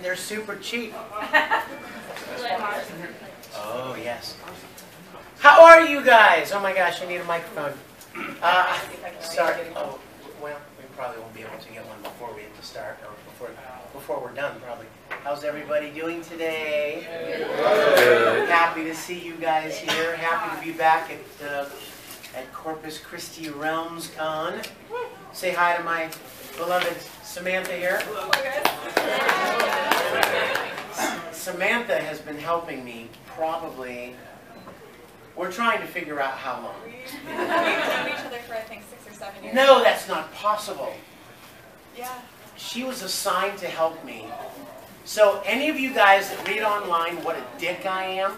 and they're super cheap. Oh, yes. How are you guys? Oh my gosh, I need a microphone. Sorry. Oh, well, we probably won't be able to get one before we have to start, or before we're done, probably. How's everybody doing today? Good. Happy to see you guys here. Happy to be back at Corpus Christi Realms Con. Say hi to my beloved Samantha here. Hello, guys. Samantha has been helping me probably. We're trying to figure out how long. We've known each other for, I think, 6 or 7 years. No, that's not possible. Yeah. She was assigned to help me. So any of you guys that read online what a dick I am,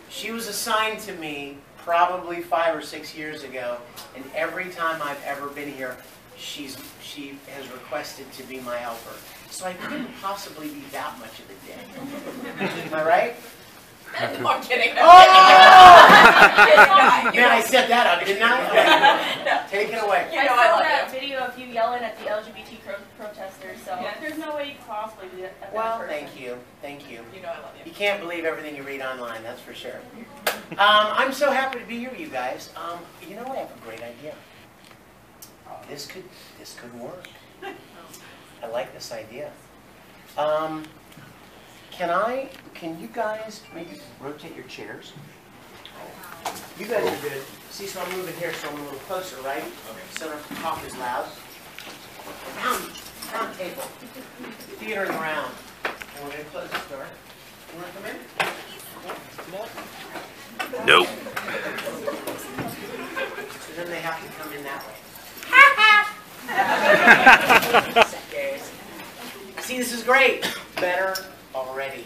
she was assigned to me probably 5 or 6 years ago, and every time I've ever been here, she has requested to be my helper. So I couldn't possibly be that much of a dick. Am I right? No, I'm kidding. Oh! Man, I set that up, didn't I? No. Take it away. You know I love that you. video of you yelling at the LGBT protesters, so Yeah. there's no way you could possibly do that. Well, thank you. Thank you. You know I love you. You can't believe everything you read online, that's for sure. I'm so happy to be here, you guys. You know what? I have a great idea. This could work. I like this idea. Can you guys maybe rotate your chairs? You guys are good. See, so I'm moving here, so I'm a little closer, right? So I don't have to talk as loud. Round table. Theater in the round. And we're going to close this door. You want to come in? No. Nope. So then they have to come in that way. Suckers. See, this is great. Better already.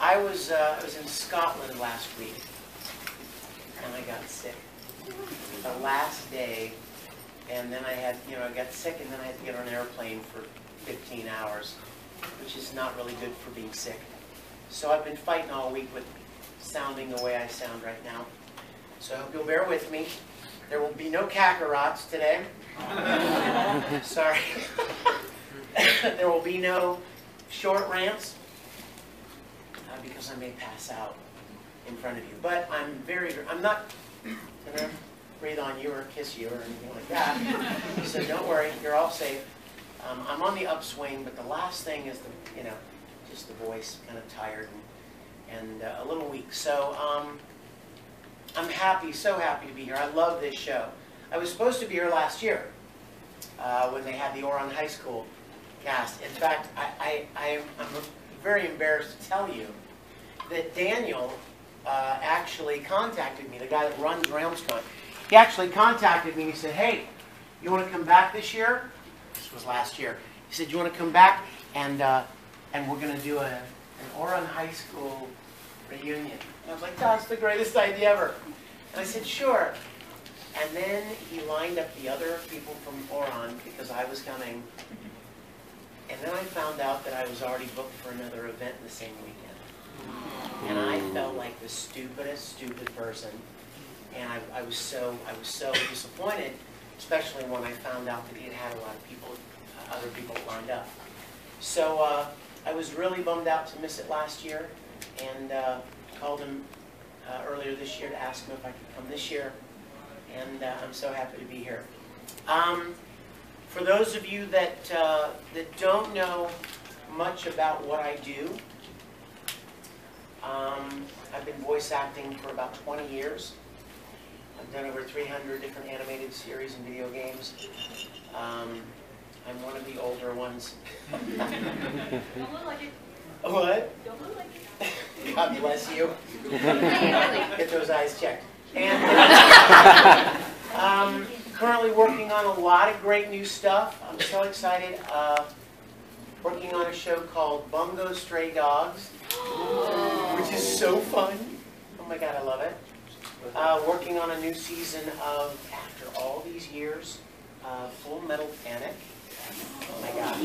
I was in Scotland last week, and I got sick. The last day, and then I got sick, and then I had to get on an airplane for 15 hours, which is not really good for being sick. So I've been fighting all week with sounding the way I sound right now. So I hope you'll bear with me. There will be no Kakarot's today. Sorry. There will be no short rants because I may pass out in front of you. But I'm not going to breathe on you or kiss you or anything like that. So don't worry, you're all safe. I'm on the upswing, but the last thing is just the voice, kind of tired and a little weak. So I'm so happy to be here. I love this show. I was supposed to be here last year when they had the Oron High School cast. In fact, I'm very embarrassed to tell you that Daniel actually contacted me, the guy that runs RealmsCon. He actually contacted me and he said, hey, you want to come back this year? This was last year. He said, you want to come back and we're going to do an Oron High School reunion. And I was like, that's the greatest idea ever. And I said, sure. And then he lined up the other people from Oron because I was coming. And then I found out that I was already booked for another event the same weekend. And I felt like the stupid person. And I was so disappointed, especially when I found out that he had a lot of people, other people lined up. So I was really bummed out to miss it last year, and called him earlier this year to ask him if I could come this year. And I'm so happy to be here. For those of you that don't know much about what I do, I've been voice acting for about 20 years. I've done over 300 different animated series and video games. I'm one of the older ones. Don't look like it. What? Don't look like it. God bless you. Get those eyes checked. And currently working on a lot of great new stuff. I'm so excited. Working on a show called Bungo Stray Dogs, which is so fun. Oh my God, I love it. Working on a new season of, after all these years, Fullmetal Panic. Oh my gosh.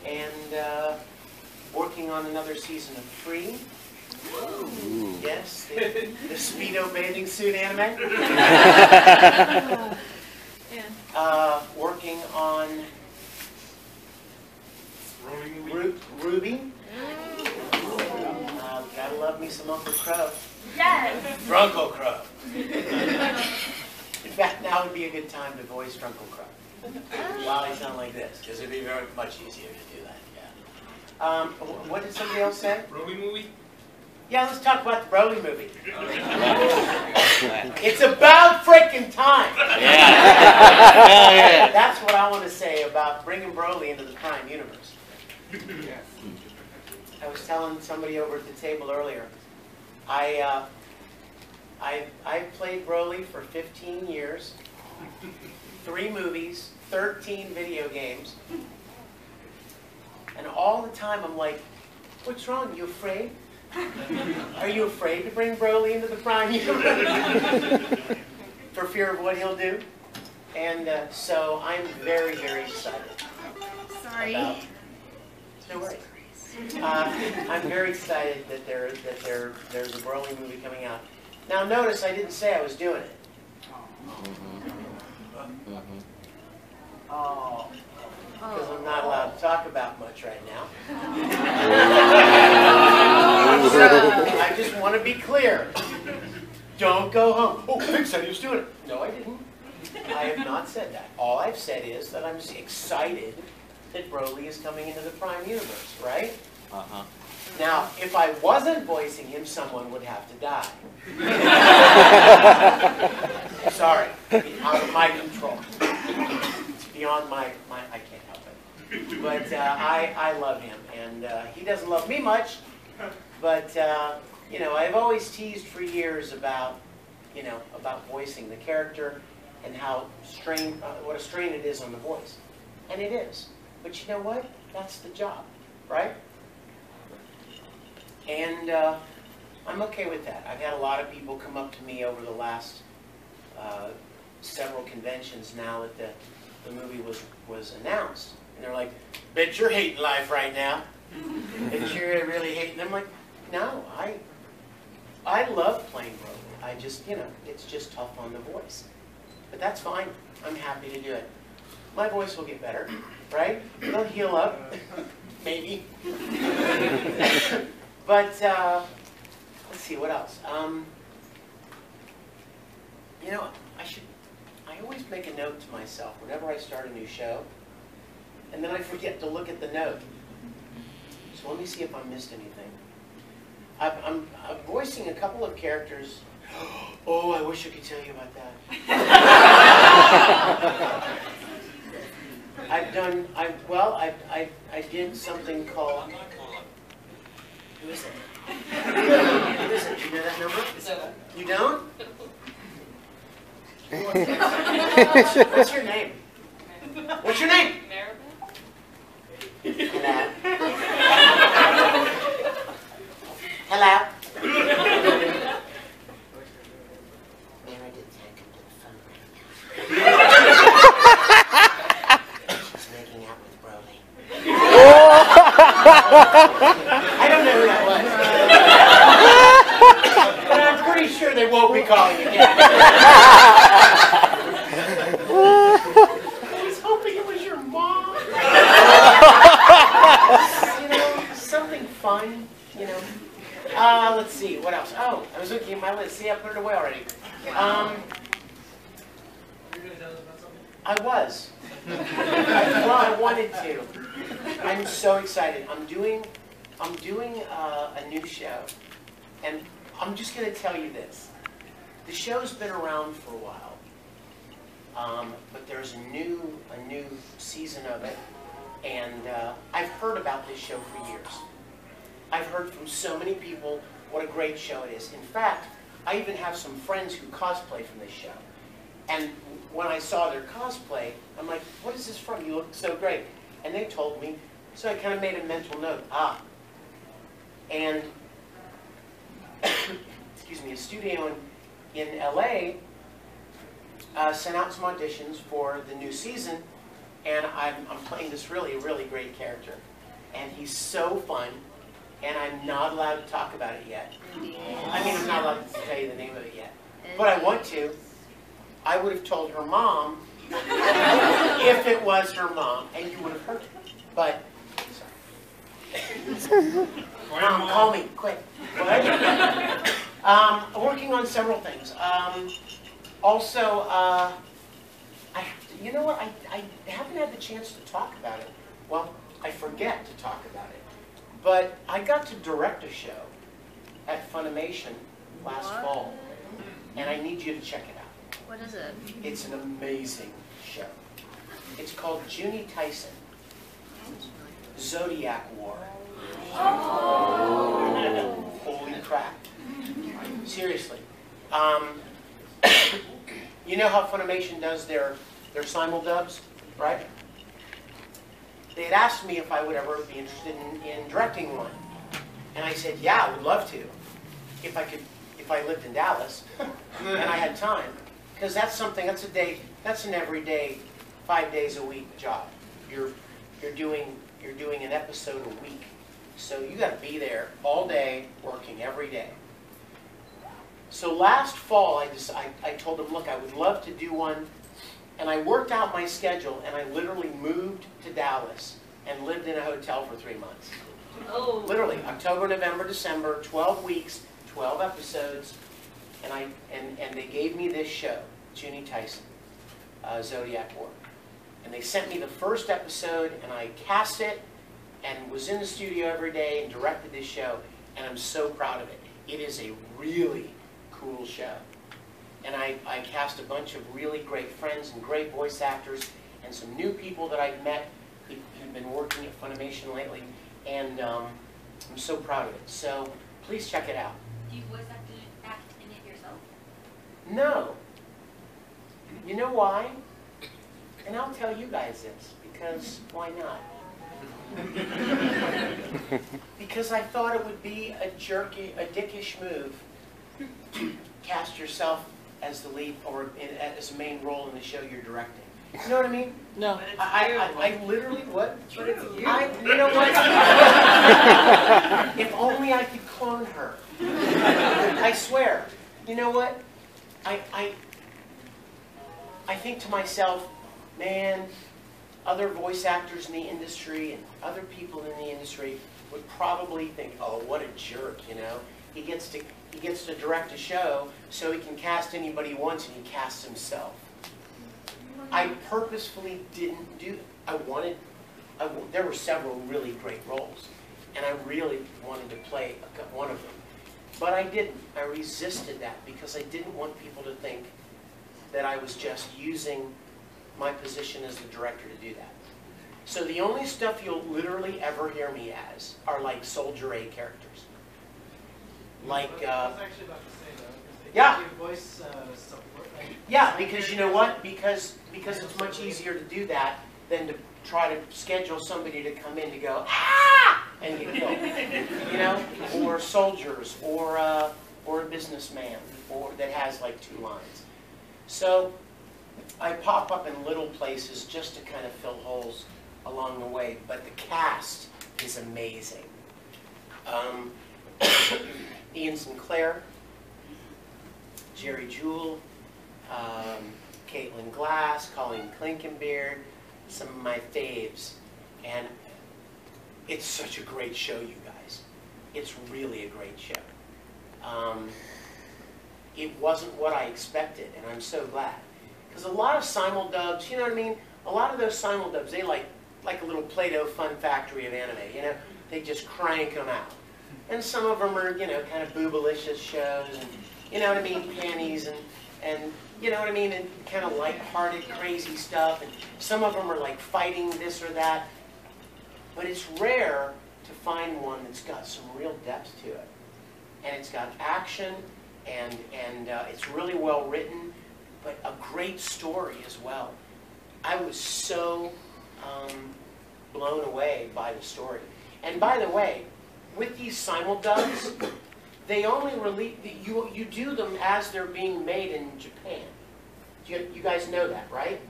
And working on another season of Free. Yes, the Speedo bathing suit anime. Working on Ruby. Gotta love me some Uncle Crow. Yes. Drunkle Crow. In fact, now would be a good time to voice Drunkle Crow. While I sound like this, because it'd be very much easier to do that. Yeah. What did somebody else say? Broly movie? Yeah, let's talk about the Broly movie. It's about freaking time. Yeah. That's what I want to say about bringing Broly into the Prime universe. I was telling somebody over at the table earlier. I played Broly for 15 years, 3 movies, 13 video games, and all the time I'm like, "What's wrong? You afraid? Are you afraid to bring Broly into the Prime universe for fear of what he'll do?" And so I'm very, very excited. Sorry. No worries. I'm very excited that there's a Broly movie coming out. Now notice I didn't say I was doing it. Oh, because I'm not allowed to talk about much right now. I just want to be clear. Don't go home. Oh, Vic said he was doing it. No, I didn't. I have not said that. All I've said is that I'm excited that Broly is coming into the Prime universe, right? Uh-huh. Now, if I wasn't voicing him, someone would have to die. Sorry, out of my control. It's beyond my I can't help it. But I love him, and he doesn't love me much. But you know, I've always teased for years about about voicing the character and how what a strain it is on the voice, and it is. But you know what? That's the job, right? And I'm okay with that. I've had a lot of people come up to me over the last several conventions now that the movie was announced. And they're like, "Bet you're hating life right now. Bet you're really hating." I'm like, no, I love playing Broly. I just, it's just tough on the voice. But that's fine. I'm happy to do it. My voice will get better, right? It'll heal up, maybe. But let's see, what else? I always make a note to myself whenever I start a new show, and then I forget to look at the note. So let me see if I missed anything. I'm voicing a couple of characters. Oh, I wish I could tell you about that. I did something called. Who is it? Who is it? Do you know that number? You don't? What's your name? What's your name? Hello. Hello. Meredith can't come to the phone right now. She's making out with Broly. I don't know who that was. But I'm pretty sure they won't be calling again. I was hoping it was your mom. Something fun, Let's see, what else? Oh, I was looking at my list. See, I put it away already. I was. Well, I wanted to. I'm so excited. I'm doing a new show, and I'm just going to tell you this. The show's been around for a while, but there's a new season of it, and I've heard about this show for years. I've heard from so many people what a great show it is. In fact, I even have some friends who cosplay from this show. And when I saw their cosplay, I'm like, what is this from? You look so great. And they told me, so I kind of made a mental note. And, excuse me, a studio in LA sent out some auditions for the new season, and I'm playing this really, really great character. And he's so fun. and I'm not allowed to talk about it yet. I mean, I'm not allowed to tell you the name of it yet. But I want to. I would have told her mom if it was her mom, and you would have heard it. But, sorry. Mom, call me, quick. What? Working on several things. Also, you know what? I haven't had the chance to talk about it. Well, I forget to talk about it. But I got to direct a show at Funimation last fall, and I need you to check it out. What is it? It's an amazing show. It's called Junie Taisen, Zodiac War. Oh. Holy crap. Seriously. You know how Funimation does their simuldubs, right? They had asked me if I would ever be interested in directing one. And I said, yeah, I would love to. If I lived in Dallas and I had time. Because that's an everyday, 5 days a week job. You're doing an episode a week. So you got to be there all day, working every day. So last fall, I told them, look, I would love to do one. And I worked out my schedule, and I literally moved to Dallas and lived in a hotel for 3 months. Oh. Literally, October, November, December, 12 weeks, 12 episodes. And they gave me this show, Junie Taisen, Zodiac War. And they sent me the first episode, and I cast it, and was in the studio every day and directed this show, and I'm so proud of it. It is a really cool show. And I cast a bunch of really great friends and great voice actors and some new people that I've met who've been working at Funimation lately, and I'm so proud of it. So please check it out. Do you voice act in it yourself? No. You know why? And I'll tell you guys this, because why not? Because I thought it would be a dickish move to cast yourself as the lead or as a main role in the show you're directing. You know what I mean? No. I literally, what? But it's you. You know what? If only I could clone her. I swear. You know what? I think to myself, man, other voice actors in the industry and other people in the industry would probably think, oh, what a jerk, you know? He gets to direct a show so he can cast anybody he wants, and he casts himself. I purposefully didn't do it. There were several really great roles, and I really wanted to play one of them. But I didn't. I resisted that because I didn't want people to think that I was just using my position as the director to do that. So the only stuff you'll literally ever hear me as are like Soldier A characters. Like, I was actually about to say though, yeah. give voice support. Like, yeah, because you know what? Because it's much easier to do that than to try to schedule somebody to come in to go, ah, and get killed. You know, or soldiers, or a businessman, or that has like 2 lines. So I pop up in little places just to kind of fill holes along the way, but the cast is amazing. Ian Sinclair, Jerry Jewell, Caitlin Glass, Colleen Klinkenbeard, some of my faves. And it's such a great show, you guys. It's really a great show. It wasn't what I expected, and I'm so glad. Because a lot of simuldubs, you know what I mean? A lot of those simuldubs, they like a little Play-Doh fun factory of anime, you know? They just crank them out. And some of them are, you know, kind of boobalicious shows, and, you know what I mean, panties, and you know what I mean, and kind of light-hearted, crazy stuff. And some of them are like fighting this or that. But it's rare to find one that's got some real depth to it. And it's got action, and it's really well written, but a great story as well. I was so blown away by the story. And by the way, with these simuldubs, they only release, you do them as they're being made in Japan. You guys know that, right?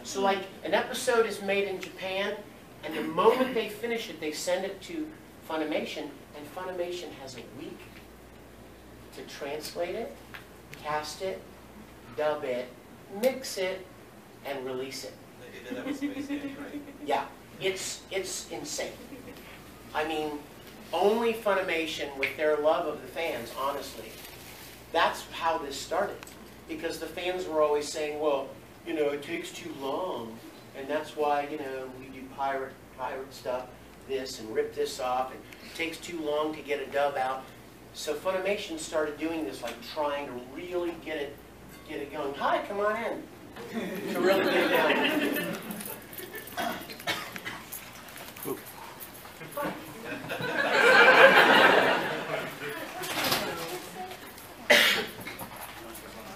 So like an episode is made in Japan, and the moment they finish it, they send it to Funimation, and Funimation has a week to translate it, cast it, dub it, mix it, and release it. They did that with Space Age, right? Yeah, it's insane. I mean, only Funimation, with their love of the fans, honestly, that's how this started. Because the fans were always saying, well, you know, it takes too long, and that's why, you know, we do pirate stuff, this, and rip this off, and it takes too long to get a dub out. So Funimation started doing this, like trying to really get it going. Hi, come on in. To really get it down.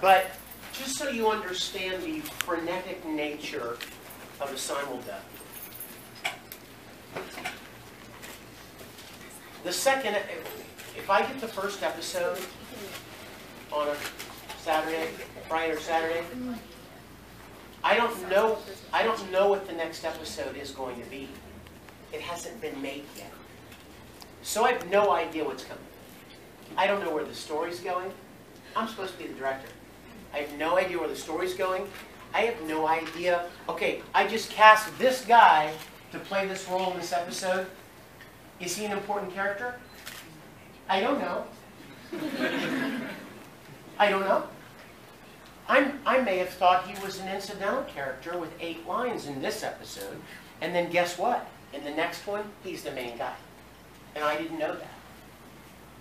But just so you understand the frenetic nature of a simuldub. The second, if I get the first episode on a Saturday, Friday or Saturday, I don't know what the next episode is going to be. It hasn't been made yet. So I have no idea what's coming. I don't know where the story's going. I'm supposed to be the director. I have no idea where the story's going. I have no idea. Okay, I just cast this guy to play this role in this episode. Is he an important character? I don't know. I don't know. I may have thought he was an incidental character with 8 lines in this episode, and then guess what? In the next one, he's the main guy. And I didn't know that.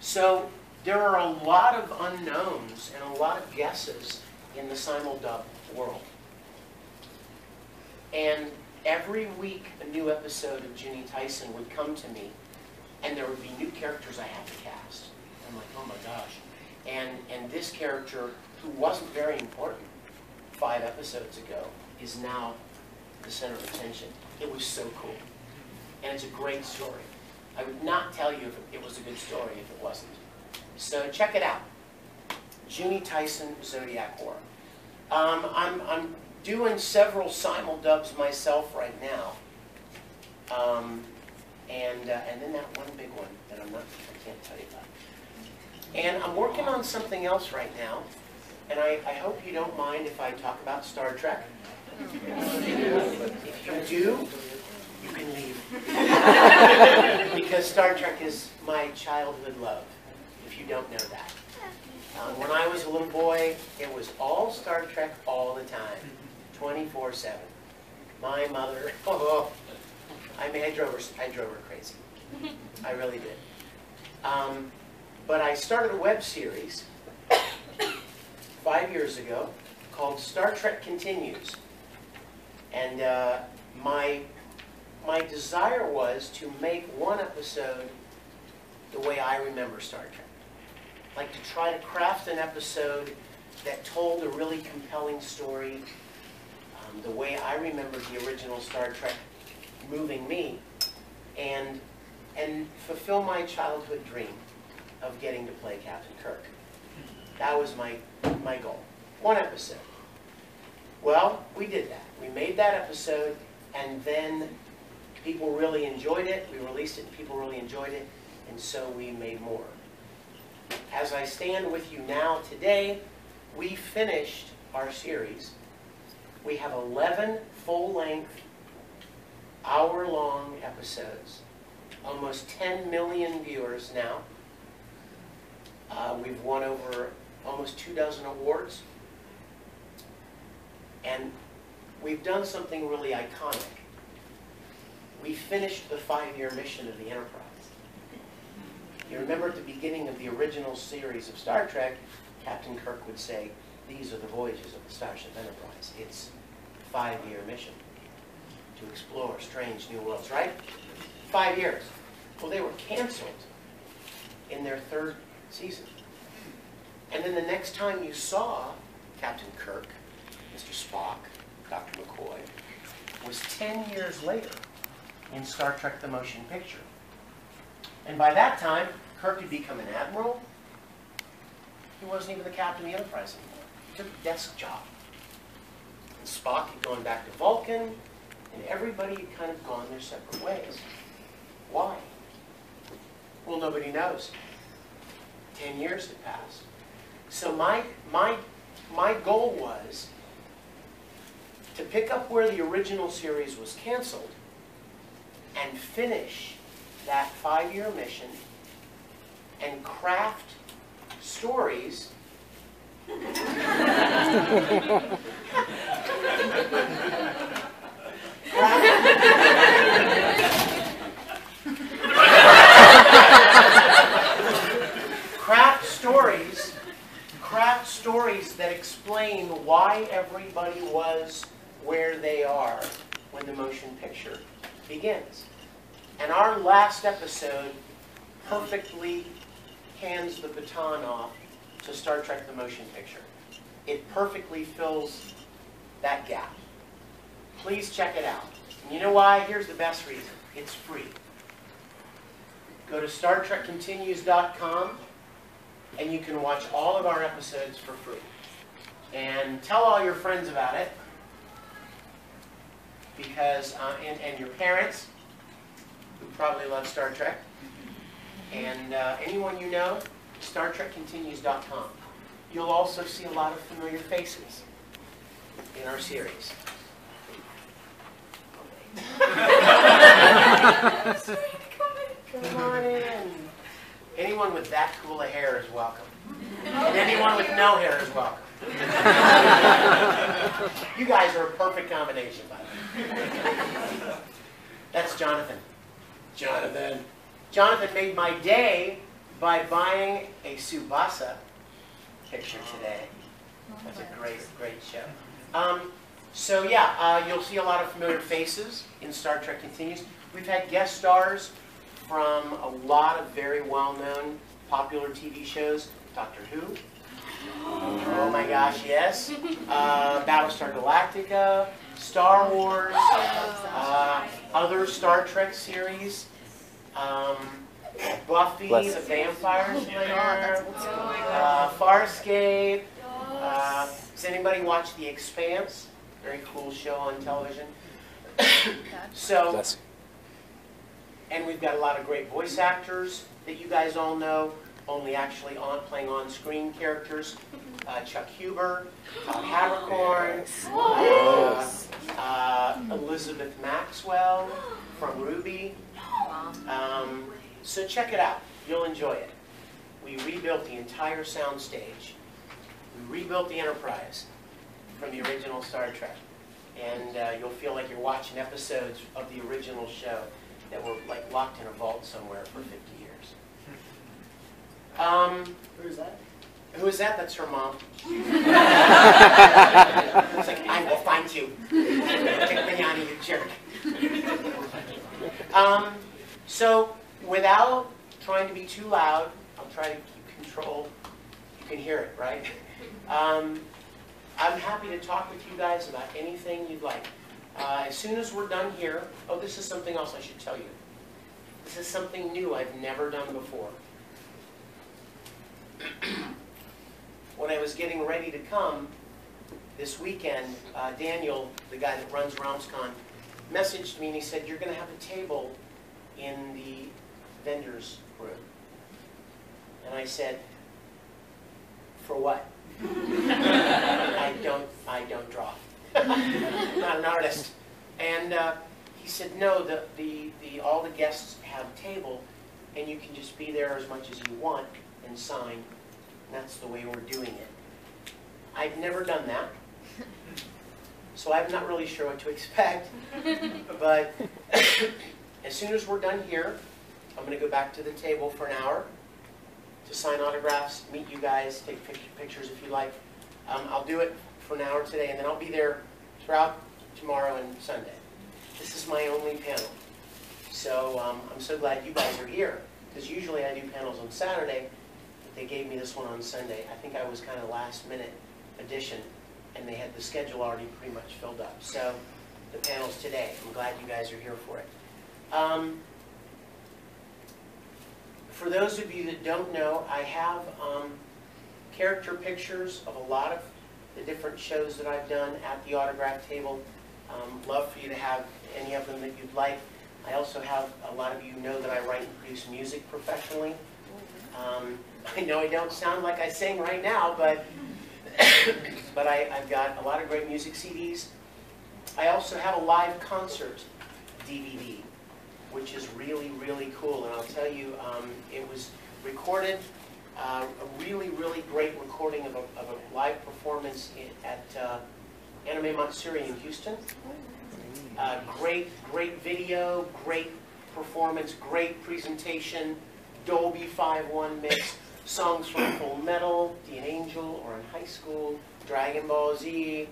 So there are a lot of unknowns and a lot of guesses in the simuldub world. And every week, a new episode of Junie Taisen would come to me, and there would be new characters I had to cast. I'm like, oh my gosh. And this character, who wasn't very important 5 episodes ago, is now the center of attention. It was so cool. And it's a great story. I would not tell you if it was a good story if it wasn't. So check it out. Junie Taisen, Zodiac War. I'm doing several simuldubs myself right now. And then that one big one that I can't tell you about. And I'm working on something else right now. And I hope you don't mind if I talk about Star Trek. If you do, you can leave. Because Star Trek is my childhood love, if you don't know that. When I was a little boy, it was all Star Trek all the time, 24/7. My mother, I drove her crazy. I really did. But I started a web series 5 years ago called Star Trek Continues. And my desire was to make one episode the way I remember Star Trek. Like to try to craft an episode that told a really compelling story, the way I remember the original Star Trek moving me, and fulfill my childhood dream of getting to play Captain Kirk. That was my goal. One episode. Well, we did that. We made that episode, and then people really enjoyed it. We released it, and people really enjoyed it, and so we made more. As I stand with you now today, we finished our series. We have 11 full-length, hour-long episodes. Almost 10 million viewers now. We've won over almost 24 awards. And we've done something really iconic. We finished the 5-year mission of the Enterprise. You remember at the beginning of the original series of Star Trek, Captain Kirk would say, these are the voyages of the Starship Enterprise. It's a 5-year mission to explore strange new worlds, right? 5 years. Well, they were canceled in their 3rd season. And then the next time you saw Captain Kirk, Mr. Spock, Dr. McCoy, was 10 years later in Star Trek the Motion Picture. And by that time, Kirk had become an admiral. He wasn't even the captain of the Enterprise anymore. He took a desk job. And Spock had gone back to Vulcan, and everybody had kind of gone their separate ways. Why? Well, nobody knows. 10 years had passed. So my goal was to pick up where the original series was canceled and finish that 5-year mission and craft stories craft stories that explain why everybody was where they are when the motion picture begins. And our last episode perfectly hands the baton off to Star Trek the Motion Picture. It perfectly fills that gap. Please check it out. And you know why? Here's the best reason. It's free. Go to StarTrekContinues.com and you can watch all of our episodes for free. And tell all your friends about it, because and your parents, who probably love Star Trek, and anyone you know, StarTrekContinues.com. You'll also see a lot of familiar faces in our series. Come on in. Anyone with that cool a hair is welcome. And anyone with no hair is welcome. You guys are a perfect combination, by the way. That's Jonathan. Jonathan made my day by buying a Tsubasa picture today. That's a great show. So yeah, you'll see a lot of familiar faces in Star Trek Continues. We've had guest stars from a lot of very well-known popular TV shows. Doctor Who. Oh my gosh, yes. Battlestar Galactica, Star Wars, other Star Trek series. Buffy the Vampire Slayer, Farscape. Does anybody watch The Expanse? Very cool show on television. So, and we've got a lot of great voice actors that you guys all know, only actually playing on-screen characters. Chuck Huber, Todd Haberkorn, Elizabeth Maxwell from Ruby. So check it out. You'll enjoy it. We rebuilt the entire soundstage. We rebuilt the Enterprise from the original Star Trek. And you'll feel like you're watching episodes of the original show that were like locked in a vault somewhere for 50 years. Who is that? Who is that? That's her mom. It's like, I will find you. Take me out of you jerk. So, without trying to be too loud, I'll try to keep control. You can hear it, right? I'm happy to talk with you guys about anything you'd like. As soon as we're done here, oh, this is something else I should tell you. This is something new I've never done before. When I was getting ready to come this weekend, Daniel, the guy that runs RealmsCon, messaged me and he said, you're going to have a table in the vendor's room. And I said, for what? I don't draw. Not an artist. And he said, no, all the guests have a table, and you can just be there as much as you want and sign. And that's the way we're doing it. I've never done that, so I'm not really sure what to expect. But as soon as we're done here, I'm going to go back to the table for an hour to sign autographs, meet you guys, take pictures if you like. I'll do it for an hour today, and then I'll be there throughout tomorrow and Sunday. This is my only panel. So I'm so glad you guys are here, because usually I do panels on Saturday, but they gave me this one on Sunday. I think I was kind of last minute addition, and they had the schedule already pretty much filled up. So the panel's today. I'm glad you guys are here for it. For those of you that don't know, I have character pictures of a lot of the different shows that I've done at the autograph table. Love for you to have any of them that you'd like. I also have, a lot of you know that I write and produce music professionally. I know I don't sound like I sing right now, but but I've got a lot of great music CDs. I also have a live concert DVD, which is really, really cool. And I'll tell you, it was recorded, a really, really great recording of a live performance at Anime Matsuri in Houston. Great video, great performance, great presentation, Dolby 5.1 mix, songs from Fullmetal, The Angel, or in high school, Dragon Ball Z.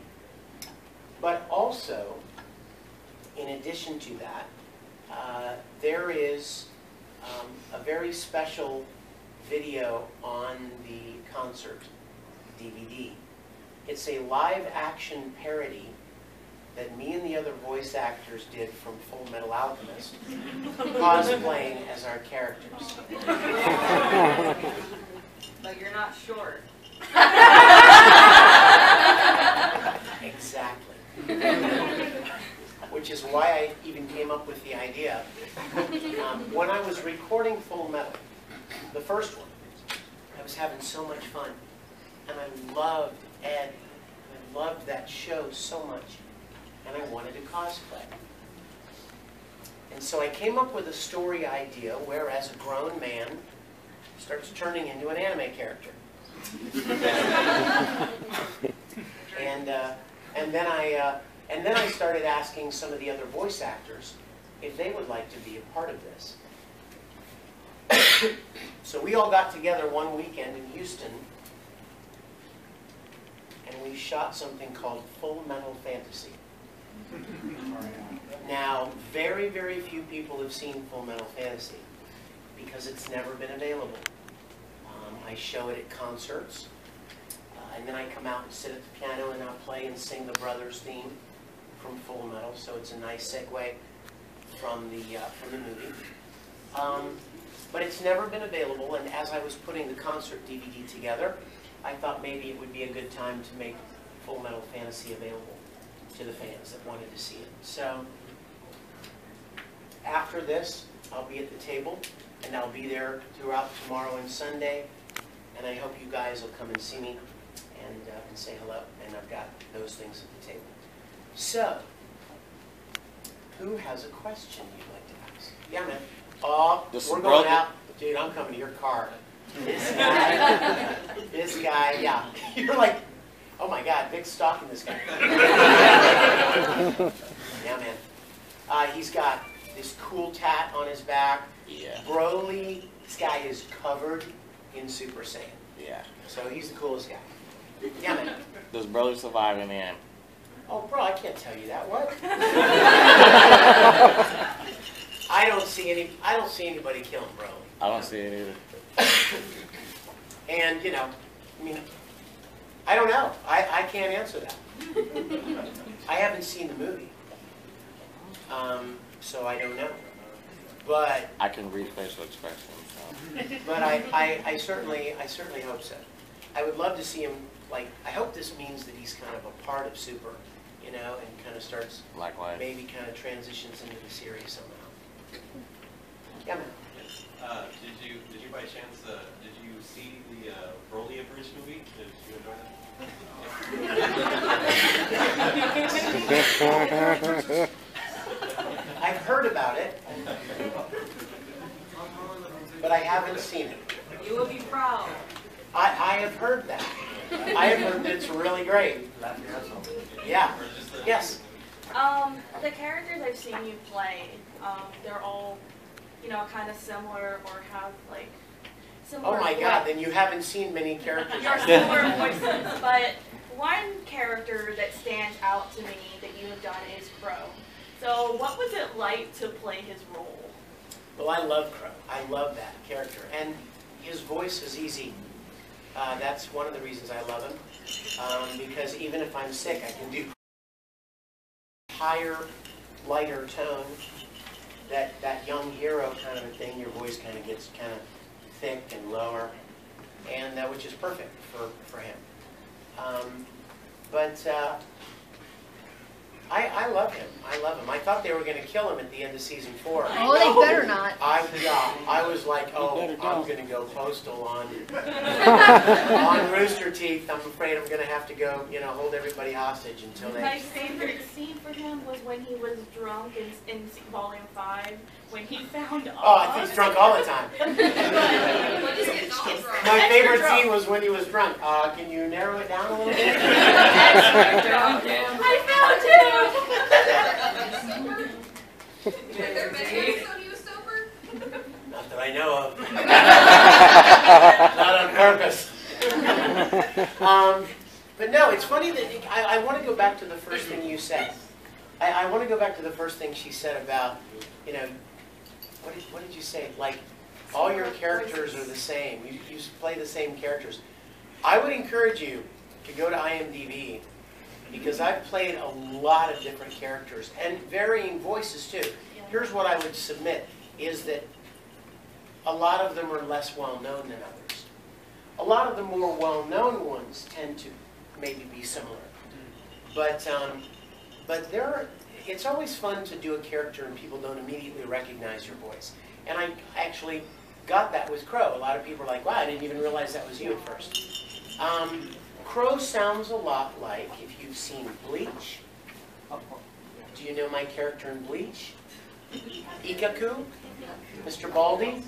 But also, in addition to that, there is a very special video on the concert DVD. It's a live action parody that me and the other voice actors did from Fullmetal Alchemist, cosplaying as our characters. But you're not short. Exactly. Which is why I even came up with the idea. When I was recording Fullmetal, the first one, I was having so much fun. And I loved Ed. I loved that show so much. And I wanted to cosplay. And so I came up with a story idea where, as a grown man, starts turning into an anime character. And then I started asking some of the other voice actors if they would like to be a part of this. So we all got together one weekend in Houston, and we shot something called Fullmetal Fantasy. Now, very, very few people have seen Fullmetal Fantasy because it's never been available. I show it at concerts, and then I come out and sit at the piano and I'll play and sing the Brothers theme from Fullmetal, so it's a nice segue from the movie. But it's never been available, and as I was putting the concert DVD together, I thought maybe it would be a good time to make Fullmetal Fantasy available to the fans that wanted to see it. So after this, I'll be at the table, and I'll be there throughout tomorrow and Sunday, and I hope you guys will come and see me and say hello, and I've got those things at the table. So, who has a question you'd like to ask? Yeah, man. Oh, we're going out. Dude, I'm coming to your car. This guy, yeah. You're like, oh my God, Vic's stalking this guy. Yeah, man. He's got this cool tat on his back. Yeah. Broly, this guy is covered in Super Saiyan. Yeah. So he's the coolest guy. Yeah, man. Does Broly survive in the end? Oh, bro, I can't tell you that. What? I don't see anybody killing Broly. I don't see it either. And, you know, I mean, I don't know. I can't answer that. I haven't seen the movie. So I don't know. But I can read facial expressions. So. but I certainly hope so. I would love to see him, like, I hope this means that he's kind of a part of Super, you know, and kind of starts, Likewise. maybe kind of transitions into the series somehow. Yeah, man. Did you by chance, did you see the Broly Abridged movie? Did you enjoy that? I've heard about it, but I haven't seen it. You will be proud. I have heard that. I have heard that it's really great. Yeah. Yes. The characters I've seen you play, they're all, you know, kind of similar or have like similar. Oh my God! Then you haven't seen many characters. Your similar voices, but one character that stands out to me that you have done is Crow. So, what was it like to play his role? Well, I love Crow. I love that character, and his voice is easy. That's one of the reasons I love him, because even if I'm sick, I can do higher, lighter tone, that young hero kind of a thing. Your voice kind of gets kind of thick and lower, and which is perfect for him. But I love him. I love him. I thought they were going to kill him at the end of season 4. Oh, they better not. I was like, oh, I'm going to go postal on Rooster Teeth. I'm afraid I'm going to have to go, hold everybody hostage until My next. favorite scene for him was when he was drunk in Volume 5, when he found Oh, I think he's drunk all the time. What is it called? My favorite scene was when he was drunk. Can you narrow it down a little bit? I found him! Have there been times when he was sober? Not that I know of. Not on purpose. But no, it's funny that I want to go back to the first thing you said. I want to go back to the first thing she said about, what did you say? Like, all your characters are the same. You play the same characters. I would encourage you to go to IMDb, because I've played a lot of different characters and varying voices too. Here's what I would submit, is that a lot of them are less well-known than others. A lot of the more well-known ones tend to maybe be similar. But it's always fun to do a character and people don't immediately recognize your voice. And I actually got that with Crow. A lot of people are like, wow, I didn't even realize that was you at first. Crow sounds a lot like, if you've seen Bleach. Do you know my character in Bleach? Ikaku? Mr. Baldy?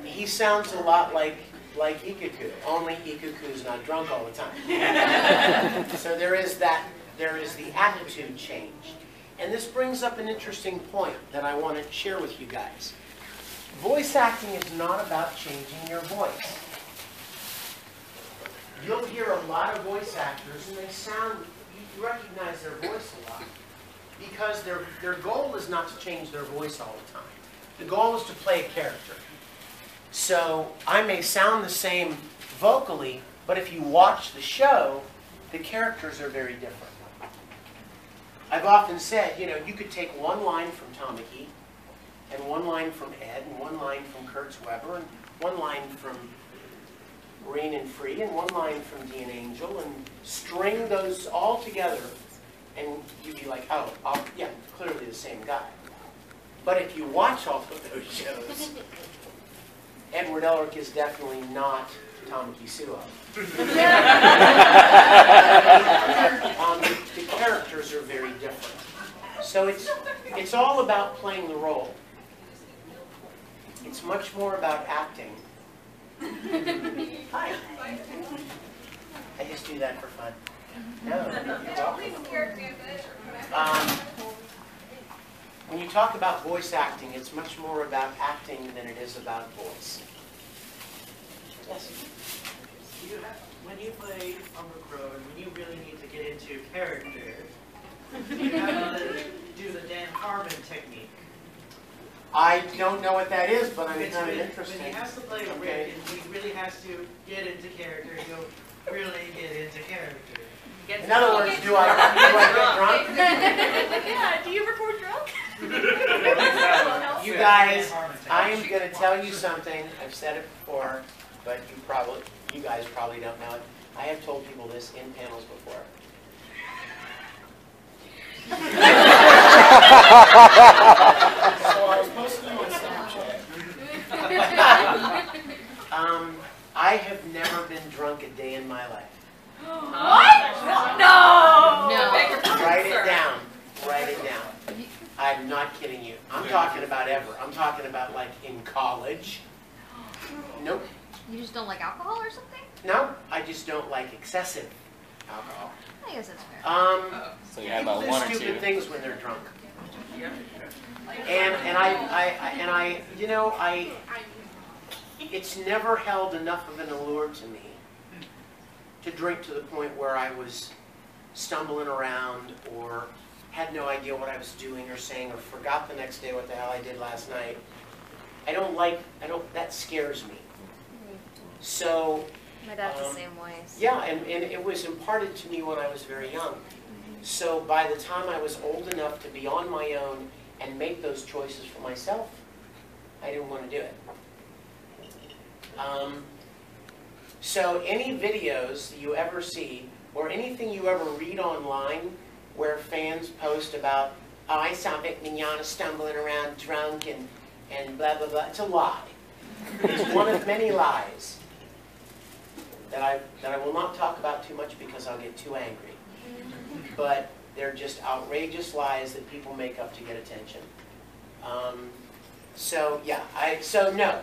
He sounds a lot like Ikaku, only Ikaku's not drunk all the time. So there is the attitude change. And this brings up an interesting point that I want to share with you guys. Voice acting is not about changing your voice. You'll hear a lot of voice actors, and you recognize their voice a lot, because their goal is not to change their voice all the time. The goal is to play a character. So I may sound the same vocally, but if you watch the show, the characters are very different. I've often said, you could take one line from Tamaki, and one line from Ed, and one line from Kurtz Weber, and one line from Green and Free, and one line from Dean Angel, and string those all together, and you'd be like, oh, yeah, clearly the same guy. But if you watch all of those shows, Edward Elric is definitely not Tamaki Suo. The characters are very different. So it's all about playing the role. It's much more about acting. Hi. I just do that for fun. No, you're welcome. When you talk about voice acting, it's much more about acting than it is about voice. Yes? When you play Umber Crow and when you really need to get into character, you have to do the Dan Harmon technique. I don't know what that is, but I'm kind of interested. When he has to play Rick, and he really has to get into character, he'll really get into character. In other words, do I get drunk? Yeah, do you record drunk? You guys, I am going to tell you something. I've said it before, but you guys probably don't know it. I have told people this in panels before. So I was posting on Snapchat. I have never been drunk a day in my life. What? No! Write it down. Write it down. I'm not kidding you. I'm talking about ever. I'm talking about like in college. Nope. You just don't like alcohol or something? No, I just don't like excessive alcohol. I guess that's fair. So you have People about do one or stupid two. things when they're drunk. And I it's never held enough of an allure to me to drink to the point where I was stumbling around or had no idea what I was doing or saying or forgot the next day what the hell I did last night. That scares me. So, My dad's the same way. So. yeah, and it was imparted to me when I was very young. So by the time I was old enough to be on my own and make those choices for myself, I didn't want to do it. So any videos that you ever see or anything you ever read online where fans post about, oh, I saw Mignogna stumbling around drunk and blah, blah, blah. It's a lie. It's one of many lies that I will not talk about too much because I'll get too angry. But they're just outrageous lies that people make up to get attention. So yeah, no.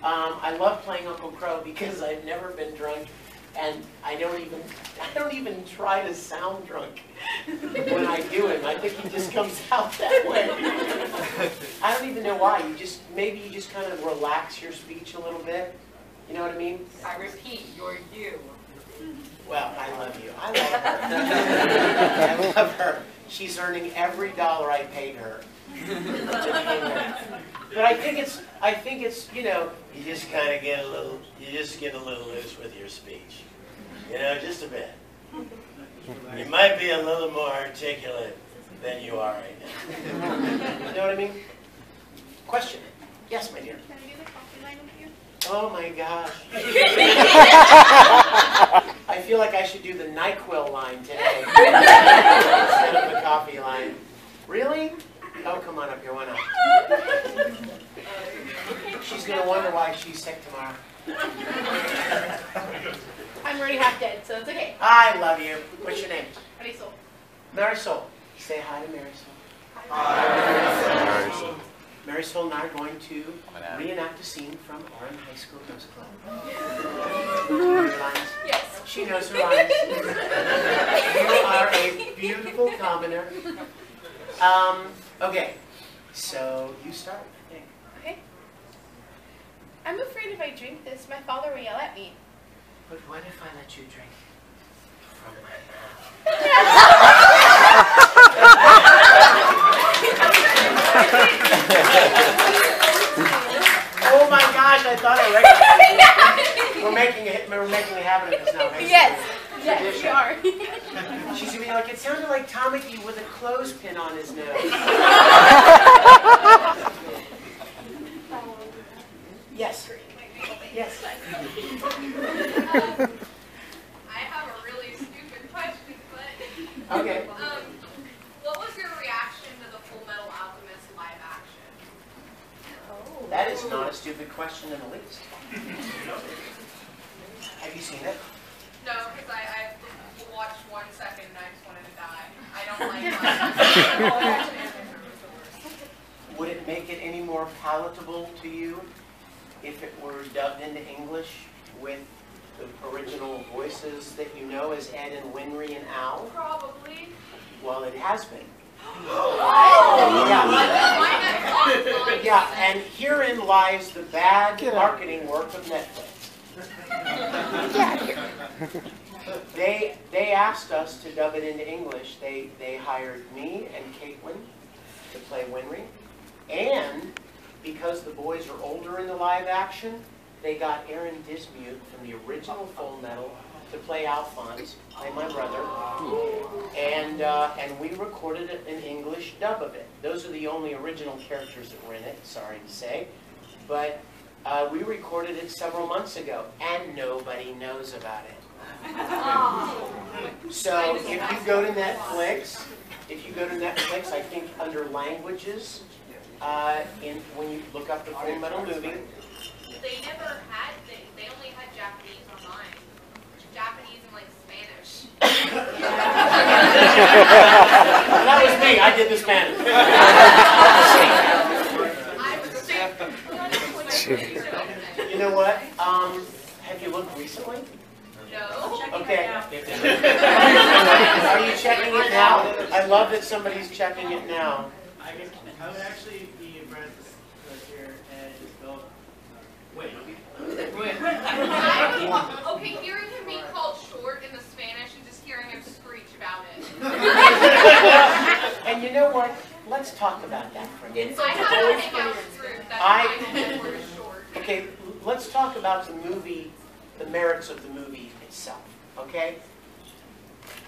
I love playing Uncle Crow because I've never been drunk, and I don't even try to sound drunk when I do it. I think he just comes out that way. I don't even know why. Maybe you just kind of relax your speech a little bit. You know what I mean? I repeat, you're you. Well, I love you. I love her. I love her. She's earning every dollar I paid her. But I think it's, you know, you just kind of get a little loose with your speech. You know, just a bit. You might be a little more articulate than you are right now. You know what I mean? Question. Yes, my dear. Can I do the coffee line with you? Oh my gosh. I feel like I should do the NyQuil line today instead of the coffee line. Really? Oh, come on up here. Why not? She's going to wonder why she's sick tomorrow. I'm already half dead, so it's okay. I love you. What's your name? Marisol. Marisol. Say hi to Marisol. Hi. Marisol. Marisol and I are going to reenact a scene from Oran High School Musical. Do you know your lines? Yes. She knows her lines. You are a beautiful commoner. Okay, so you start, I think. Okay. I'm afraid if I drink this, my father will yell at me. But what if I let you drink from my mouth? Oh my gosh, I thought I recognized it. We're making a habit of this now. Yes, yes, we are. She's gonna be like, it sounded like Tamaki with a clothespin on his nose. Yes. Yes. I have a really stupid question, but... Okay. What was your reaction to the Fullmetal Alchemist live action? Oh. That is not a stupid question in the least. Have you seen it? No, because I watched 1 second and I just wanted to die. I don't like live. Would it make it any more palatable to you if it were dubbed into English with the original voices that you know as Ed and Winry and Al? Probably. Well, it has been. Oh! Yeah. Yeah, and herein lies the bad marketing work of Netflix. They asked us to dub it into English. They hired me and Caitlin to play Winry. And because the boys are older in the live action, they got Aaron Dismute from the original Fullmetal to play Alphonse, play my brother. And we recorded an English dub of it. Those are the only original characters that were in it, sorry to say. But we recorded it several months ago, and nobody knows about it. So if you go to Netflix, I think under languages, when you look up the Fullmetal movie. They never had, they only had Japanese online. Japanese and like Spanish. That was me, I did the Spanish. You know what? Have you looked recently? No. Okay. Are you checking it now? I love that somebody's checking it now. I would actually be impressed here and just go, wait. Okay, hearing him be called short in the Spanish and just hearing him screech about it. And you know what? Let's talk about that for a minute. I had a house group that were short. Okay, let's talk about the movie, the merits of the movie itself, okay?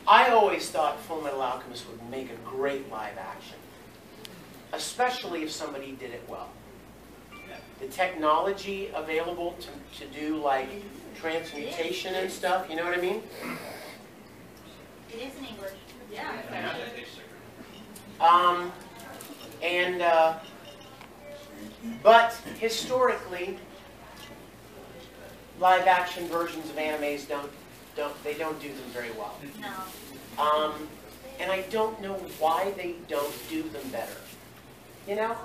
I always thought Fullmetal Alchemist would make a great live action, especially if somebody did it well. The technology available to do like transmutation and stuff, you know what I mean? It is in English. Yeah. But historically, live action versions of animes don't do them very well. No. And I don't know why they don't do them better. You know?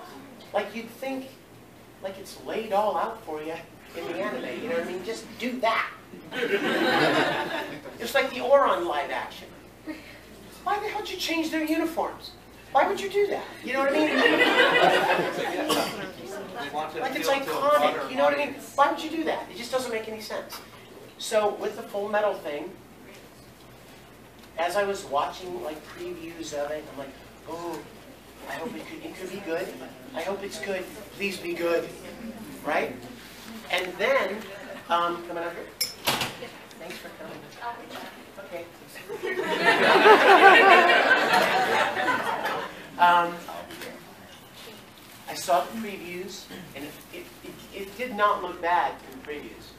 Like you'd think, like it's laid all out for you in the anime, you know what I mean? Just do that. It's like the Oron live action. Why the hell did you change their uniforms? Why would you do that? You know what I mean? Like it's iconic, you know what I mean? Why would you do that? It just doesn't make any sense. So with the Fullmetal thing, as I was watching like previews of it, I'm like, oh, I hope it could be good. I hope it's good. Please be good, right? And then, come on out here. Thanks for coming. Okay. I saw the previews, and it did not look bad in the previews.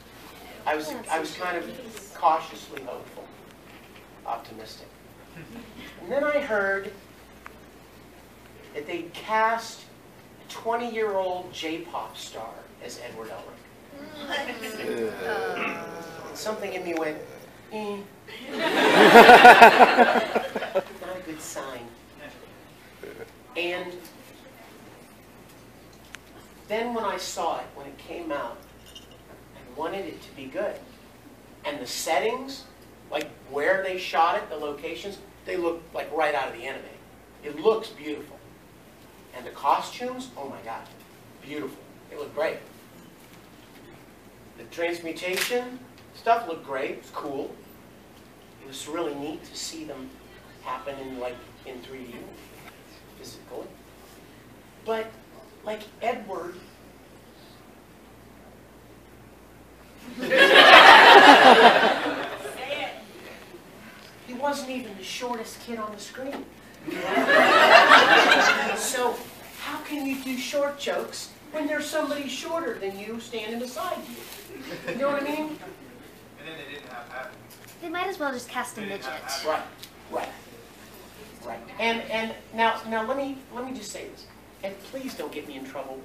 I was kind of cautiously hopeful, optimistic. And then I heard that they cast a 20-year-old J-pop star as Edward Elric. Something in me went, eh. Not a good sign. And then when I saw it, when it came out, I wanted it to be good. And the settings, like where they shot it, the locations, they look like right out of the anime. It looks beautiful. And the costumes, oh my God, beautiful. They look great. The transmutation stuff looked great. It was cool. It was really neat to see them happen in 3D, physically. But like Edward, he wasn't even the shortest kid on the screen. So how can you do short jokes when there's somebody shorter than you standing beside you? You know what I mean? And then they didn't have that. They might as well just cast a midget. Right. And now let me just say this, and please don't get me in trouble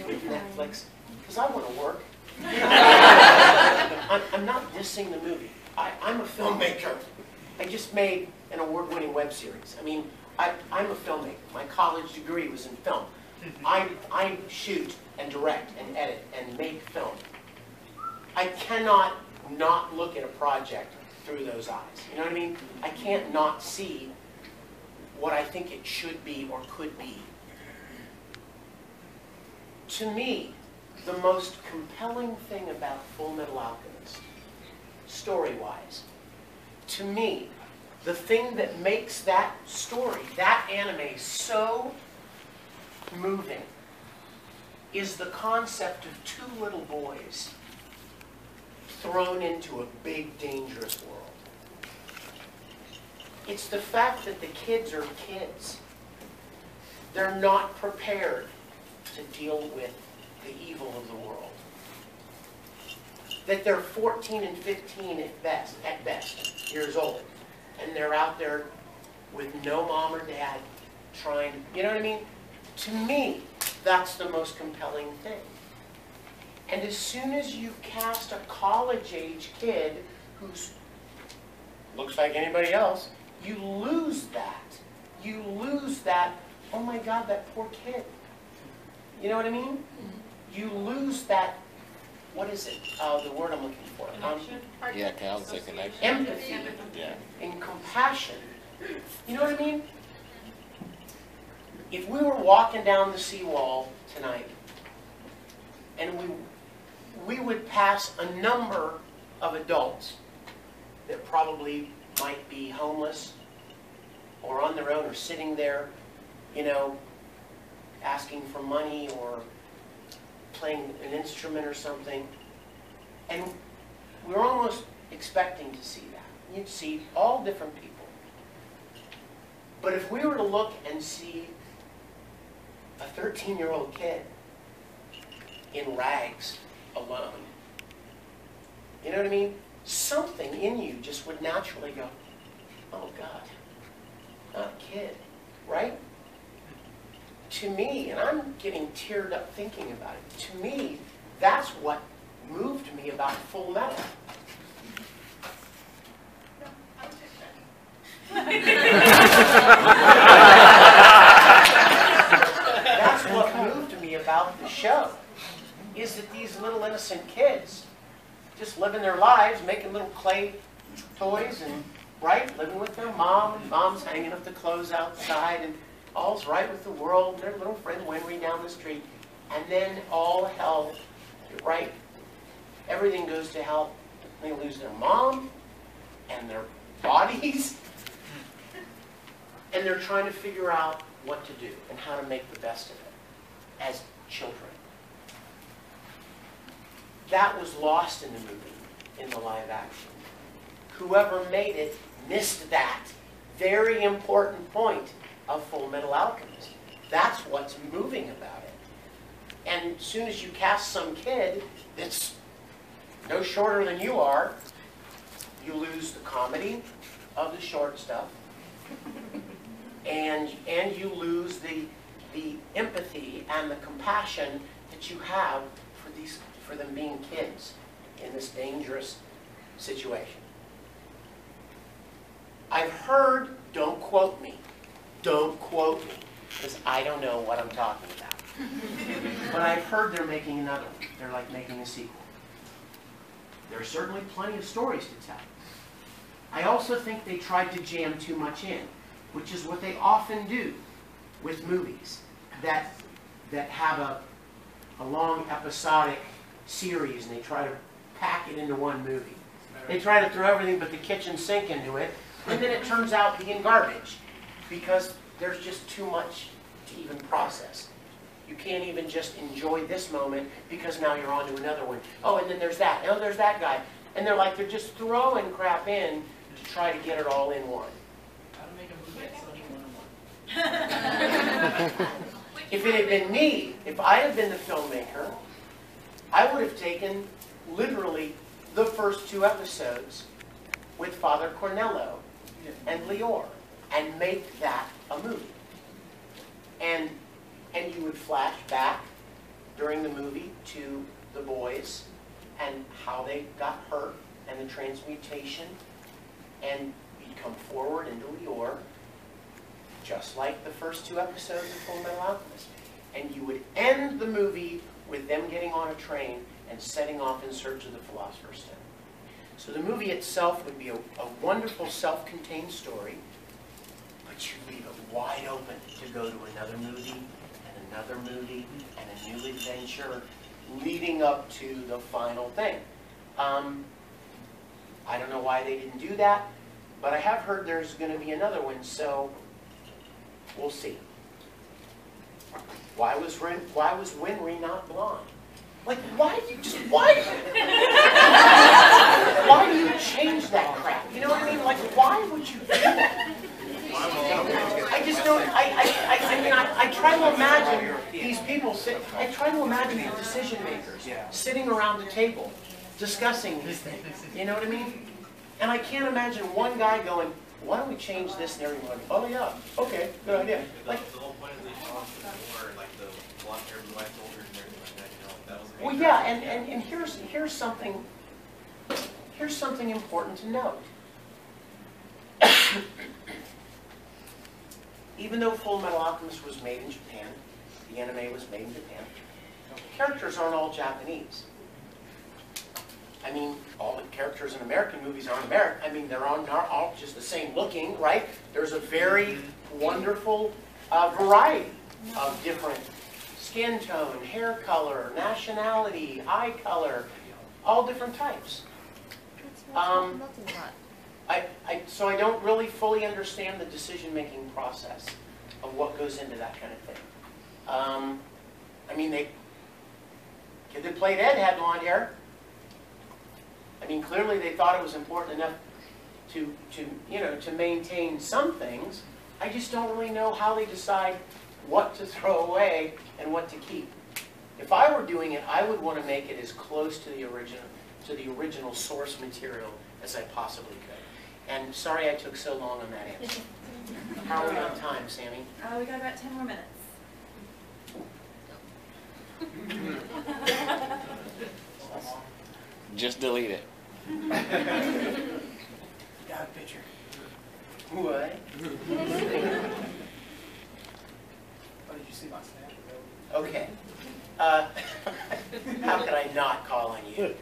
with Netflix, because I want to work. I'm not dissing the movie. I'm a filmmaker. I just made an award-winning web series. I mean, I'm a filmmaker. My college degree was in film. I shoot and direct and edit and make film. I cannot not look at a project through those eyes. You know what I mean? I can't not see what I think it should be or could be. To me, the most compelling thing about Fullmetal Alchemist, story-wise, to me, the thing that makes that story, that anime, so moving is the concept of two little boys thrown into a big, dangerous world. It's the fact that the kids are kids. They're not prepared to deal with the evil of the world. That they're 14 and 15 at best, years old. And they're out there with no mom or dad trying, you know what I mean? To me, that's the most compelling thing. And as soon as you cast a college-age kid who looks like anybody else, you lose that. You lose that, oh my God, that poor kid. You know what I mean? You lose that, what is it? The word I'm looking for. Yeah, counts a connection. Empathy. Yeah. And compassion. You know what I mean? If we were walking down the seawall tonight, and we would pass a number of adults that probably might be homeless or on their own or sitting there, you know, asking for money or playing an instrument or something. And we're almost expecting to see that. You'd see all different people. But if we were to look and see a 13-year-old kid in rags alone, you know what I mean? Something in you just would naturally go, oh God, not a kid, right? To me, and I'm getting teared up thinking about it, to me, that's what moved me about Full Metal. I was just checking. That's what moved me about the show, is that these little innocent kids just living their lives, making little clay toys and, right, living with their mom, and mom's hanging up the clothes outside, and all's right with the world, and their little friend wandering down the street, and then all hell, right, everything goes to hell. They lose their mom and their bodies, and they're trying to figure out what to do and how to make the best of it as children. That was lost in the movie, in the live action. Whoever made it missed that very important point of Fullmetal Alchemist. That's what's moving about it. And as soon as you cast some kid that's no shorter than you are, you lose the comedy of the short stuff, and you lose the empathy and the compassion that you have for them being kids in this dangerous situation. I've heard, don't quote me, because I don't know what I'm talking about. But I've heard they're making another one. They're like making a sequel. There's certainly plenty of stories to tell. I also think they tried to jam too much in, which is what they often do with movies that have a long episodic series, and they try to pack it into one movie. They try to throw everything but the kitchen sink into it, and then it turns out being garbage because there's just too much to even process. You can't even just enjoy this moment because now you're on to another one. Oh, and then there's that. Oh, there's that guy. And they're just throwing crap in to try to get it all in one. How to make a movie at Sony 101. If it had been me, if I had been the filmmaker, I would have taken literally the first 2 episodes with Father Cornello and Lior and make that a movie. And you would flash back during the movie to the boys and how they got hurt and the transmutation, and you'd come forward into Lior, just like the first 2 episodes of Fullmetal Alchemist. And you would end the movie with them getting on a train and setting off in search of the Philosopher's Stone. So the movie itself would be a wonderful self-contained story, but you leave it wide open to go to another movie and another movie and a new adventure leading up to the final thing. I don't know why they didn't do that, but I have heard there's going to be another one, so we'll see. Why was Winry not blonde? Like, why do you change that crap? You know what I mean? Like, why would you do that? I just don't, I try to imagine these people I try to imagine the decision makers sitting around the table discussing these things. You know what I mean? And I can't imagine one guy going, why don't we change this, and everyone, oh yeah, okay, good idea. Like, the whole point of these songs was more like the blonde hair, blue eyed soldiers and everything like that, you know, that was well, yeah, and here's something important to note. Even though Fullmetal Alchemist was made in Japan, the anime was made in Japan, the characters aren't all Japanese. I mean, all the characters in American movies aren't American. I mean, they're not all just the same looking, right? There's a very wonderful variety of different skin tone, hair color, nationality, eye color, all different types. So I don't really fully understand the decision-making process of what goes into that kind of thing. I mean, kid that played Ed had blonde hair. I mean, clearly they thought it was important enough to maintain some things. I just don't really know how they decide what to throw away and what to keep. If I were doing it, I would want to make it as close to the original source material as I possibly could. And sorry I took so long on that answer. How are we on time, Sammy? We got about 10 more minutes. Just delete it. Got a picture. What? Oh, did you see my snap? Okay. How could I not call on you?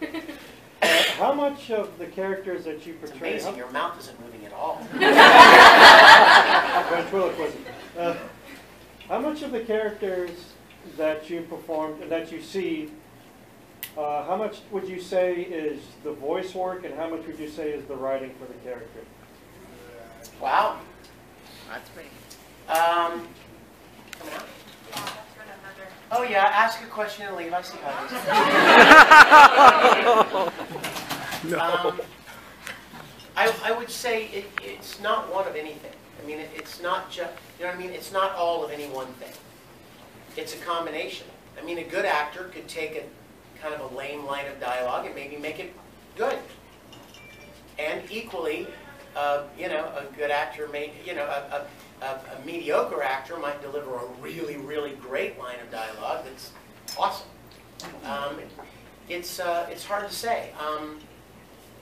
How much of the characters that you It's portray? amazing, your mouth isn't moving at all. Ventriloquism. How much of the characters that you performed, that you see, how much would you say is the voice work, and how much would you say is the writing for the character? Wow. That's me. Coming out? Oh yeah, ask a question and leave. I see how it is. I would say it's not one of anything. I mean, it's not just, you know what I mean? It's not all of any one thing. It's a combination. I mean, a good actor could take a kind of a lame line of dialogue and maybe make it good. And equally, you know, a good actor may, you know, a mediocre actor might deliver a really, really great line of dialogue that's awesome. It's hard to say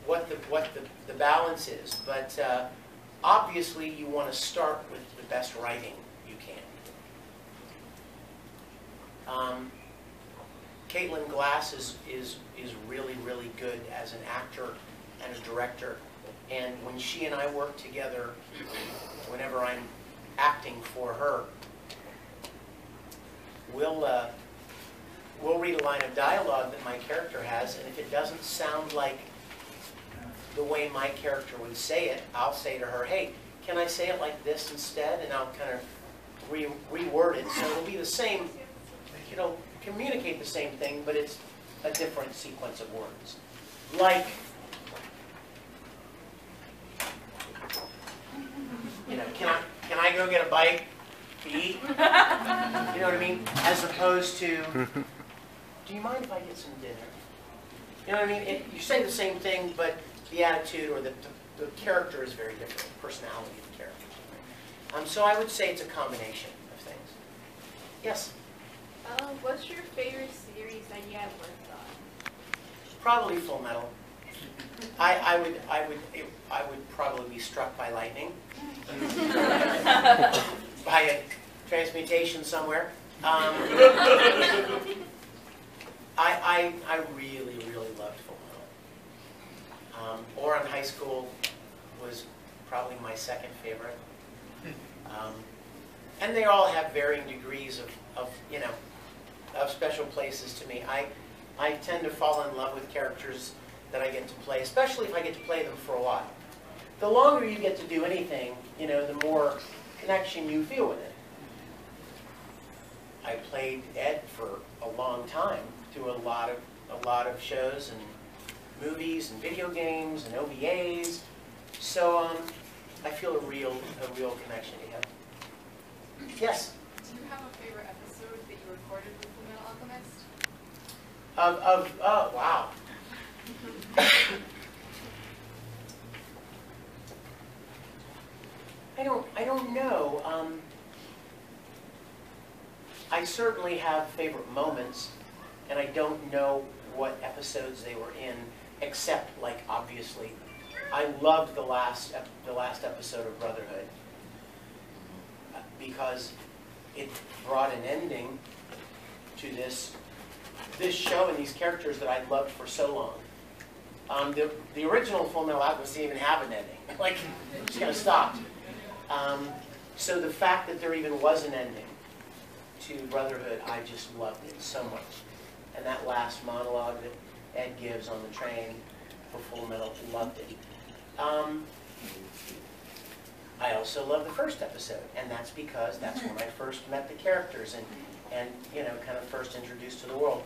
what the balance is, but obviously you want to start with the best writing you can. Caitlin Glass is really, really good as an actor and a director, and when she and I work together, whenever I'm acting for her, we'll read a line of dialogue that my character has, and if it doesn't sound like the way my character would say it, I'll say to her, hey, can I say it like this instead? And I'll kind of reword it so it'll be the same, you know, communicate the same thing, but it's a different sequence of words. Like, you know, can I go get a bite to eat? You know what I mean? As opposed to, do you mind if I get some dinner? You know what I mean? You say the same thing, but the attitude or the character is very different. The personality of the character is different. So I would say it's a combination of things. Yes? What's your favorite series that you have worked on? Probably Fullmetal. I would probably be struck by lightning. By a transmutation somewhere. I really, really loved Fullmetal. Oran High School was probably my second favorite. And they all have varying degrees of you know, of special places to me. I tend to fall in love with characters that I get to play, especially if I get to play them for a while. The longer you get to do anything, you know, the more connection you feel with it. I played Ed for a long time through a lot of shows and movies and video games and OVAs. So I feel a real connection to him. Yes. Do you have a favorite episode that you recorded with Fullmetal Alchemist? Oh wow. I don't know. I certainly have favorite moments, and I don't know what episodes they were in, except, like, obviously, I loved the last episode of Brotherhood because it brought an ending to this show and these characters that I'd loved for so long. The original Fullmetal Alchemist didn't even have an ending. Like, it just kind of stopped. So the fact that there even was an ending to Brotherhood, I just loved it so much. And that last monologue that Ed gives on the train for Fullmetal, loved it. I also love the first episode, and that's because that's when I first met the characters and you know, kind of first introduced to the world.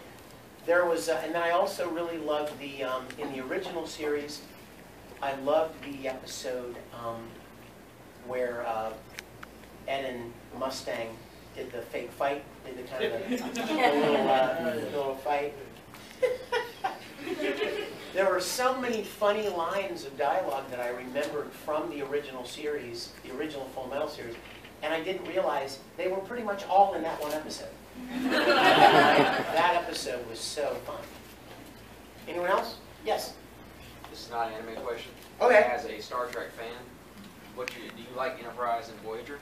There was, and then I also really loved the, in the original series, I loved the episode where Ed and Mustang did the fake fight, did the kind of the little fight. there were so many funny lines of dialogue that I remembered from the original series, the original Fullmetal series, and I didn't realize they were pretty much all in that one episode. That episode was so fun. Anyone else? Yes? This is not an anime question. Okay. As a Star Trek fan, do you like Enterprise and Voyager?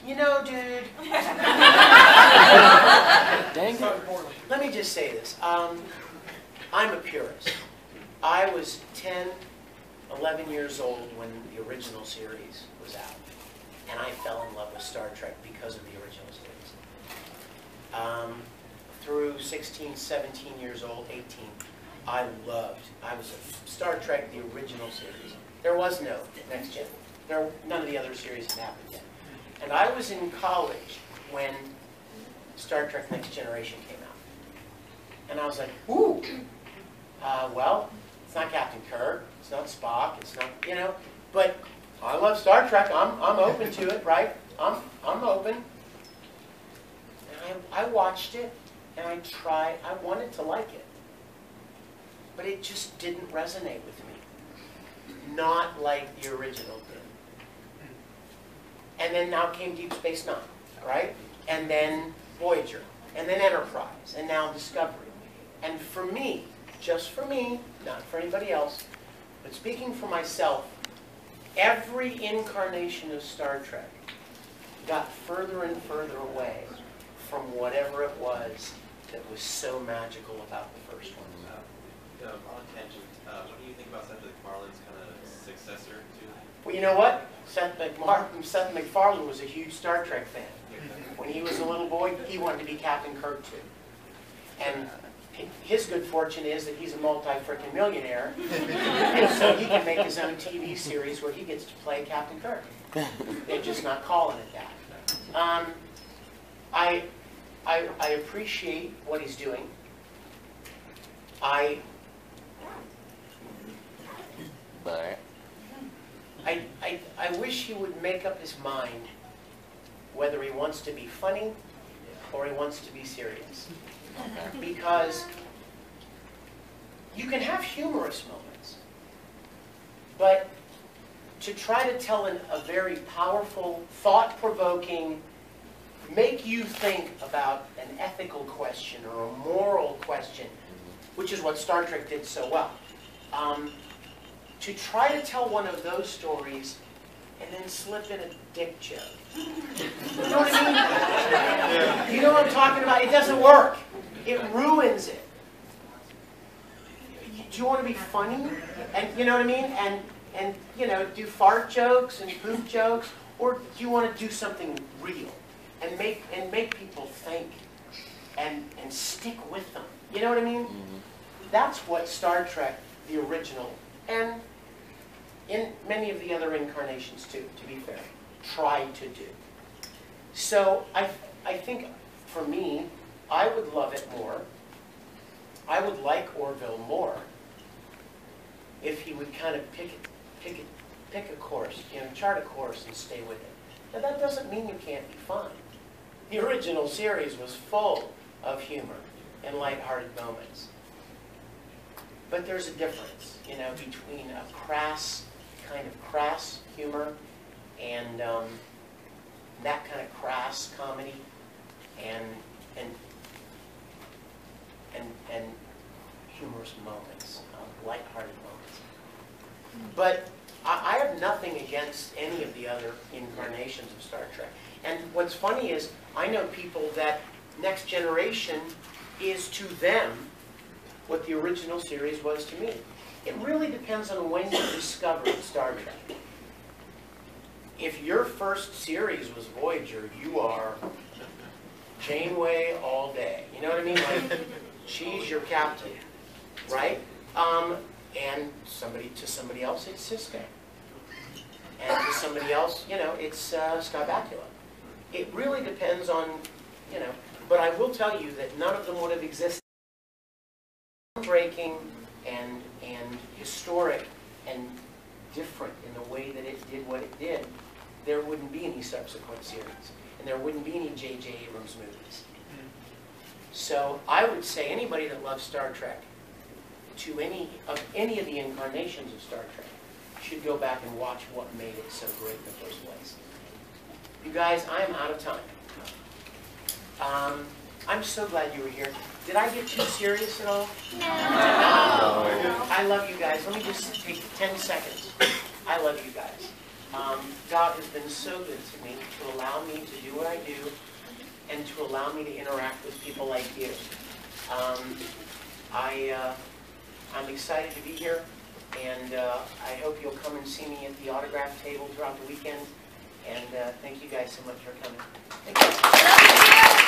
You know, dude, Dang it. let me just say this. I'm a purist. I was 10, 11 years old when the original series was out. And I fell in love with Star Trek because of the original series. Through 16, 17 years old, 18, I was a Star Trek, the original series. There was no Next Gen. None of the other series had happened yet. And I was in college when Star Trek Next Generation came out. And I was like, ooh, well, it's not Captain Kirk, it's not Spock, it's not, you know, but I love Star Trek, I'm open to it, right? I'm open. And I watched it, and I wanted to like it. But it just didn't resonate with me. Not like the original did. And then now came Deep Space Nine, right? And then Voyager, and then Enterprise, and now Discovery. And for me, just for me, not for anybody else, but speaking for myself, every incarnation of Star Trek got further and further away from whatever it was that was so magical about the first one. On tangent, what do you think about Seth MacFarlane's kind of successor to? Well, you know what? Seth MacFarlane was a huge Star Trek fan. When he was a little boy, he wanted to be Captain Kirk too. And his good fortune is that he's a multi-frickin' millionaire, and so he can make his own TV series where he gets to play Captain Kirk. They're just not calling it that. I appreciate what he's doing. But I wish he would make up his mind whether he wants to be funny or he wants to be serious. Because you can have humorous moments, but to try to tell a very powerful, thought-provoking, make you think about an ethical question or a moral question, which is what Star Trek did so well. To try to tell one of those stories and then slip in a dick joke. You know what I mean? You know what I'm talking about? It doesn't work. It ruins it. Do you want to be funny? And you know what I mean? And you know, do fart jokes and poop jokes, or do you want to do something real and make people think and stick with them? You know what I mean? That's what Star Trek, the original, and in many of the other incarnations too, to be fair, tried to do. So I think for me, I would love it more. I would like Orville more if he would kind of pick a course, you know, chart a course and stay with it. Now that doesn't mean you can't be fun. The original series was full of humor and lighthearted moments. But there's a difference, you know, between a kind of crass humor and that kind of crass comedy and humorous moments, lighthearted moments. But I have nothing against any of the other incarnations of Star Trek. And what's funny is I know people that Next Generation is to them what the original series was to me. It really depends on when you discovered Star Trek. If your first series was Voyager, you are Janeway all day. You know what I mean? Like, she's your captain, right? And to somebody else, it's Sisko. And to somebody else, you know, it's Scott Bakula. It really depends on, you know, but I will tell you that none of them would have existed. Breaking and historic and different in the way that it did what it did, there wouldn't be any subsequent series, and there wouldn't be any J.J. Abrams movies. So I would say anybody that loves Star Trek, to any of the incarnations of Star Trek should go back and watch what made it so great in the first place. You guys, I am out of time. I'm so glad you were here. Did I get too serious at all? No. I love you guys. Let me just take 10 seconds. I love you guys. God has been so good to me to allow me to do what I do and to allow me to interact with people like you. I'm excited to be here, and I hope you'll come and see me at the autograph table throughout the weekend. And thank you guys so much for coming. Thank you.